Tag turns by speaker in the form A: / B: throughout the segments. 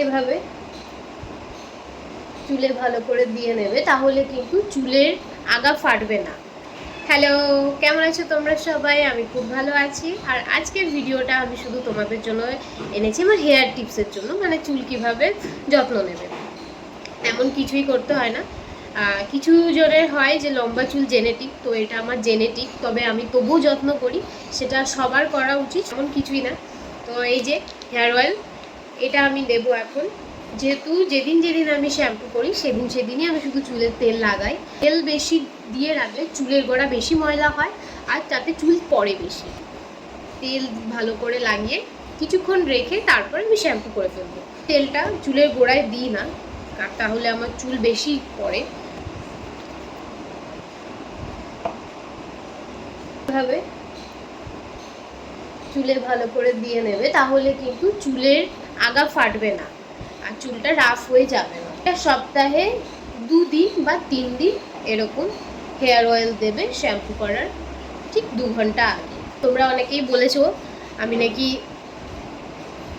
A: এভাবে চুলে ভালো করে দিয়ে নেবে, তাহলে কিন্তু চুলের আগা ফাটবে না। হ্যালো, কেমন আছো তোমরা সবাই? আমি খুব ভালো আছি। আর আজকের ভিডিওটা আমি শুধু তোমাদের জন্য এনেছি, আমার হেয়ার টিপসের জন্য, মানে চুল কিভাবে যত্ন নেবে। এমন কিছুই করতে হয় না। কিছু জনের হয় যে লম্বা চুল জেনেটিক, তো এটা আমার জেনেটিক, তবে আমি তবুও যত্ন করি, সেটা সবার করা উচিত, এমন কিছুই না। তো এই যে হেয়ার অয়েল, এটা আমি দেবো এখন। যেহেতু যেদিন যেদিন আমি শ্যাম্পু করি সেদিনই আমি শুধু চুলের তেল লাগাই। তেল বেশি দিয়ে রাখলে চুলের গোড়া বেশি ময়লা হয়, আর তাতে চুল পড়ে বেশি। তেল ভালো করে লাগিয়ে কিছুক্ষণ রেখে তারপর আমি শ্যাম্পু করে ফেলবো। তেলটা চুলের গোড়ায় দিই না, কারণ তাহলে আমার চুল বেশি পড়ে। এভাবে চুলে ভালো করে দিয়ে নেবে, তাহলে কিন্তু চুলের আগা ফাটবে না আর চুলটা রাফ হয়ে যাবে না। এটা সপ্তাহে 2 দিন বা 3 দিন এরকম হেয়ার অয়েল দেবে শ্যাম্পু করার ঠিক 2 ঘন্টা আগে। তোমরা অনেকেই বলেছো আমি নাকি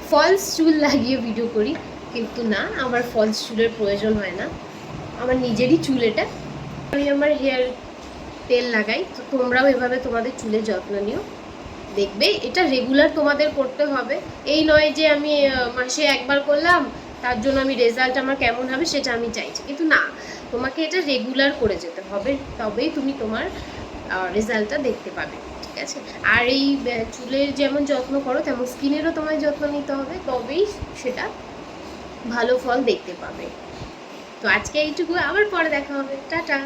A: ফলস চুল লাগিয়ে ভিডিও করি, কিন্তু না, আমার ফলস চুলের প্রয়োজন হয় না, আমার নিজেরই চুল এটা। আমি আমার হেয়ার তেল লাগাই, তো তোমরাও এভাবে তোমাদের চুলের যত্ন নিও। দেখবে এটা রেগুলার তোমাদের করতে হবে। এই নয় যে আমি মাসে একবার করলাম, তার জন্য আমি রেজাল্ট আমার কেমন হবে সেটা আমি চাইছি, কিন্তু না, তোমাকে এটা রেগুলার করে যেতে হবে, তবেই তুমি তোমার রেজাল্টটা দেখতে পাবে, ঠিক আছে? আর এই চুলের যেমন যত্ন করো তেমন স্কিনেরও তোমায় যত্ন নিতে হবে, তবেই সেটা ভালো ফল দেখতে পাবে। তো আজকে এইটুকু, আবার পরে দেখা হবে, টাটা।